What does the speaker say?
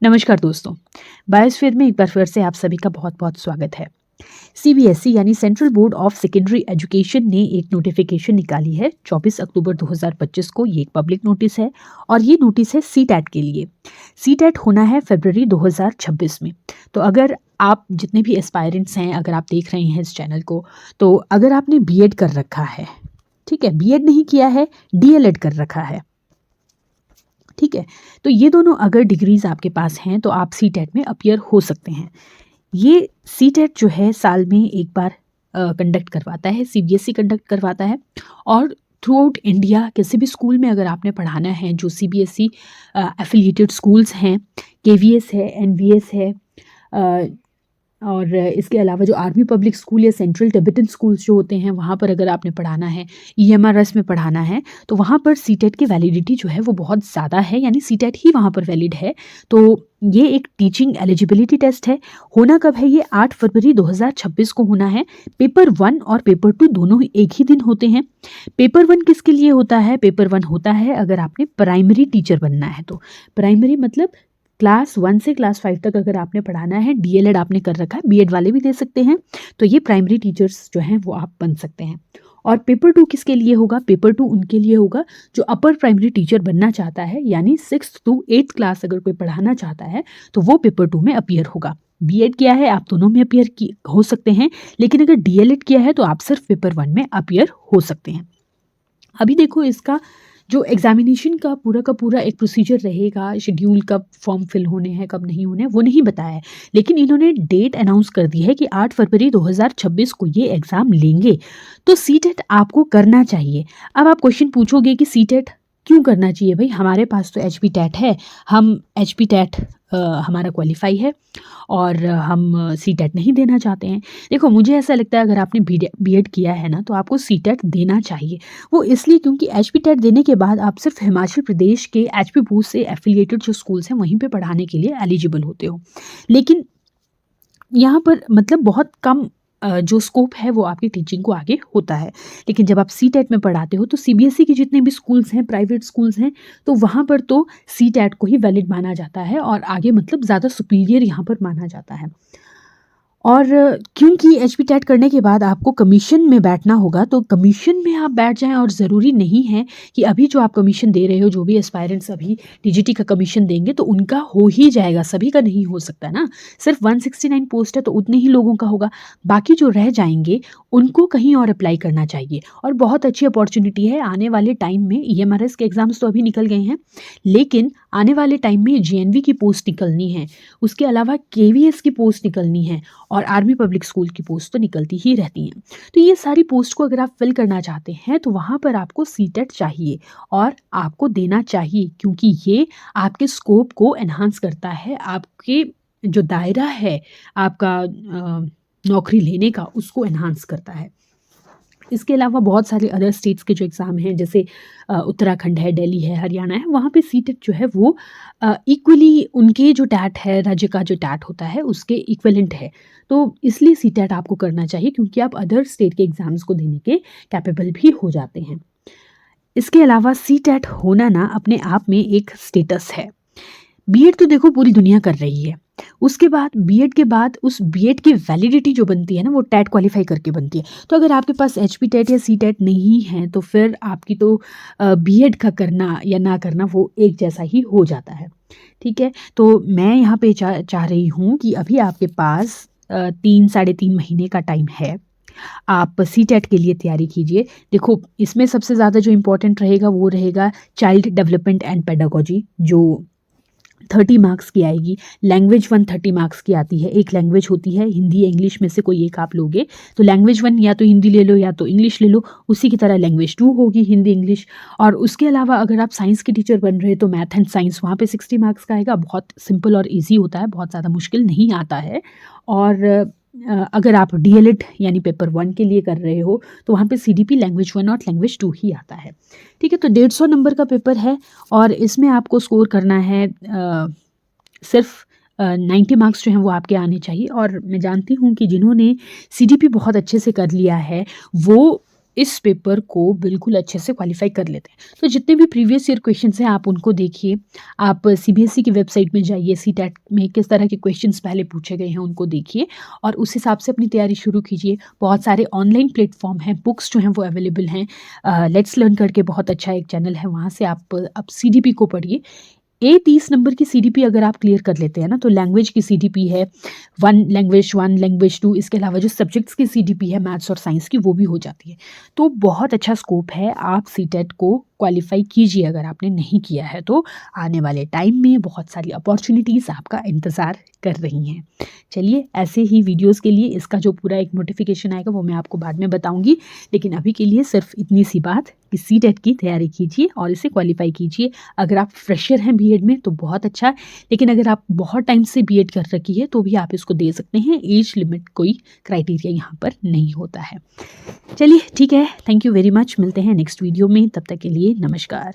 नमस्कार दोस्तों। बायोस्फीयर में एक बार फिर से आप सभी का बहुत बहुत स्वागत है। सीबीएसई यानी central board of secondary education ने एक नोटिफिकेशन निकाली है 24 अक्टूबर 2025 को। ये एक पब्लिक नोटिस है और ये नोटिस है सीटेट के लिए। सीटेट होना है फरवरी 2026 में। तो अगर आप जितने भी एस्पायरेंट्स हैं, अगर आप देख रहे हैं इस चैनल को, तो अगर आपने बीएड कर रखा है, ठीक है, बीएड नहीं किया है, डीएलएड कर रखा है, ठीक है, तो ये दोनों अगर डिग्रीज आपके पास हैं तो आप सीटेट में अपीयर हो सकते हैं। ये सीटेट जो है साल में एक बार कंडक्ट करवाता है, सीबीएसई कंडक्ट करवाता है। और थ्रू आउट इंडिया किसी भी स्कूल में अगर आपने पढ़ाना है, जो सीबीएसई एफिलिएटेड स्कूल्स हैं, केवीएस है, एनवीएस है, और इसके अलावा जो आर्मी पब्लिक स्कूल या सेंट्रल टिबेटन स्कूल्स जो होते हैं, वहाँ पर अगर आपने पढ़ाना है, ईएमआरएस में पढ़ाना है, तो वहाँ पर सीटेट की वैलिडिटी जो है वो बहुत ज़्यादा है, यानी सीटेट ही वहाँ पर वैलिड है। तो ये एक टीचिंग एलिजिबिलिटी टेस्ट है। होना कब है ये? 8 फरवरी 2026 को होना है। पेपर 1 और पेपर 2 दोनों ही एक ही दिन होते हैं। पेपर 1 किसके लिए होता है? पेपर 1 होता है अगर आपने प्राइमरी टीचर बनना है तो। प्राइमरी मतलब क्लास 1 से क्लास 5 तक अगर आपने पढ़ाना है, डीएलएड आपने कर रखा है, बीएड वाले भी दे सकते हैं, तो ये प्राइमरी टीचर्स जो हैं वो आप बन सकते हैं। और पेपर 2 किसके लिए होगा? पेपर 2 उनके लिए होगा जो अपर प्राइमरी टीचर बनना चाहता है, यानी 6th to 8th क्लास अगर कोई पढ़ाना चाहता है तो वो पेपर 2 में अपीयर होगा। बीएड किया है आप दोनों में अपीयर हो सकते हैं, लेकिन अगर डीएलएड किया है तो आप सिर्फ पेपर 1 में अपीयर हो सकते हैं। अभी देखो, इसका जो एग्जामिनेशन का पूरा एक प्रोसीजर रहेगा, शेड्यूल कब फॉर्म फिल होने हैं, कब नहीं होने हैं, वो नहीं बताया है, लेकिन इन्होंने डेट अनाउंस कर दी है कि 8 फरवरी 2026 को ये एग्ज़ाम लेंगे। तो सीटेट आपको करना चाहिए। अब आप क्वेश्चन पूछोगे कि सीटेट क्यों करना चाहिए भाई? हमारे पास तो एचपी टेट है, हम एचपी टेट हमारा क्वालिफाई है और हम सीटेट नहीं देना चाहते हैं। देखो, मुझे ऐसा लगता है अगर आपने बीएड किया है ना, तो आपको सीटेट देना चाहिए। वो इसलिए क्योंकि एचपी टेट देने के बाद आप सिर्फ हिमाचल प्रदेश के एचपी बूथ से एफिलिएटेड जो स्कूल्स हैं वहीं पे पढ़ाने के लिए एलिजिबल होते हो। लेकिन यहाँ पर मतलब बहुत कम जो स्कोप है वो आपकी टीचिंग को आगे होता है। लेकिन जब आप सीटेट में पढ़ाते हो तो सीबीएसई के जितने भी स्कूल्स हैं, प्राइवेट स्कूल्स हैं, तो वहाँ पर तो सीटेट को ही वैलिड माना जाता है और आगे मतलब ज़्यादा सुपीरियर यहाँ पर माना जाता है। और क्योंकि एचपी टेट करने के बाद आपको कमीशन में बैठना होगा, तो कमीशन में आप बैठ जाएं। और ज़रूरी नहीं है कि अभी जो आप कमीशन दे रहे हो, जो भी एस्पायरेंट्स अभी टीजीटी का कमीशन देंगे तो उनका हो ही जाएगा, सभी का नहीं हो सकता ना। सिर्फ 169 पोस्ट है तो उतने ही लोगों का होगा, बाकी जो रह जाएंगे उनको कहीं और अप्लाई करना चाहिए। और बहुत अच्छी अपॉर्चुनिटी है आने वाले टाइम में। ईएमआरएस के एग्ज़ाम्स तो अभी निकल गए हैं, लेकिन आने वाले टाइम में जेएनवी की पोस्ट निकलनी है, उसके अलावा केवीएस की पोस्ट निकलनी है और आर्मी पब्लिक स्कूल की पोस्ट तो निकलती ही रहती हैं। तो ये सारी पोस्ट को अगर आप फिल करना चाहते हैं तो वहाँ पर आपको सीटेट चाहिए और आपको देना चाहिए, क्योंकि ये आपके स्कोप को एनहांस करता है, आपके जो दायरा है आपका नौकरी लेने का, उसको एनहांस करता है। इसके अलावा बहुत सारे अदर स्टेट्स के जो एग्ज़ाम हैं, जैसे उत्तराखंड है, दिल्ली है, हरियाणा है, वहाँ पे सीटेट जो है वो इक्वली उनके जो टैट है, राज्य का जो टैट होता है उसके इक्विवेलेंट है। तो इसलिए सीटेट आपको करना चाहिए, क्योंकि आप अदर स्टेट के एग्ज़ाम्स को देने के कैपेबल भी हो जाते हैं। इसके अलावा सीटेट होना ना अपने आप में एक स्टेटस है। बीएड तो देखो पूरी दुनिया कर रही है, उसके बाद बीएड के बाद उस बीएड की वैलिडिटी जो बनती है ना, वो टेट क्वालिफाई करके बनती है। तो अगर आपके पास एचपी टेट या सी टेट नहीं है तो फिर आपकी तो बीएड का करना या ना करना वो एक जैसा ही हो जाता है, ठीक है। तो मैं यहाँ पे चाह रही हूँ कि अभी आपके पास 3-3.5 महीने का टाइम है, आप सीटेट के लिए तैयारी कीजिए। देखो, इसमें सबसे ज़्यादा जो इम्पोर्टेंट रहेगा वो रहेगा चाइल्ड डेवलपमेंट एंड पेडागोजी, जो 30 मार्क्स की आएगी। लैंग्वेज 1 30 मार्क्स की आती है। एक लैंग्वेज होती है हिंदी, इंग्लिश में से कोई एक आप लोगे तो लैंग्वेज 1 या तो हिंदी ले लो या तो इंग्लिश ले लो। उसी की तरह लैंग्वेज 2 होगी हिंदी इंग्लिश। और उसके अलावा अगर आप साइंस के टीचर बन रहे हैं तो मैथ एंड साइंस वहाँ पे 60 मार्क्स का आएगा। बहुत सिंपल और ईजी होता है, बहुत ज़्यादा मुश्किल नहीं आता है। और अगर आप डीएलएड यानी पेपर 1 के लिए कर रहे हो तो वहाँ पे सीडीपी लैंग्वेज 1 और लैंग्वेज 2 ही आता है, ठीक है। तो 150 नंबर का पेपर है और इसमें आपको स्कोर करना है सिर्फ 90 मार्क्स जो हैं वो आपके आने चाहिए। और मैं जानती हूँ कि जिन्होंने सीडीपी बहुत अच्छे से कर लिया है वो इस पेपर को बिल्कुल अच्छे से क्वालिफ़ाई कर लेते हैं। तो जितने भी प्रीवियस ईयर क्वेश्चन्स हैं आप उनको देखिए। आप सीबीएसई की वेबसाइट में जाइए, सीटेट में किस तरह के क्वेश्चन्स पहले पूछे गए हैं उनको देखिए और उस हिसाब से अपनी तैयारी शुरू कीजिए। बहुत सारे ऑनलाइन प्लेटफ़ॉर्म हैं, बुक्स जो हैं वो अवेलेबल हैं। लेट्स लर्न करके बहुत अच्छा एक चैनल है, वहाँ से आप सीडीपी को पढ़िए। 30 नंबर की सीडीपी अगर आप क्लियर कर लेते हैं ना, तो लैंग्वेज की सीडीपी है, 1 लैंग्वेज 2, इसके अलावा जो सब्जेक्ट्स की सीडीपी है मैथ्स और साइंस की, वो भी हो जाती है। तो बहुत अच्छा स्कोप है, आप सीटेट को क्वालिफ़ाई कीजिए अगर आपने नहीं किया है तो। आने वाले टाइम में बहुत सारी अपॉर्च्युनिटीज़ आपका इंतज़ार कर रही हैं। चलिए, ऐसे ही वीडियोज़ के लिए इसका जो पूरा एक नोटिफ़िकेशन आएगा वो मैं आपको बाद में बताऊँगी। लेकिन अभी के लिए सिर्फ इतनी सी बात कि सीटेट की तैयारी कीजिए और इसे क्वालिफ़ाई कीजिए। अगर आप फ्रेशर हैं बीएड में तो बहुत अच्छा, लेकिन अगर आप बहुत टाइम से बीएड कर रखी है तो भी आप इसको दे सकते हैं। एज लिमिट कोई क्राइटेरिया यहाँ पर नहीं होता है। चलिए ठीक है, थैंक यू वेरी मच। मिलते हैं नेक्स्ट वीडियो में, तब तक के लिए नमस्कार।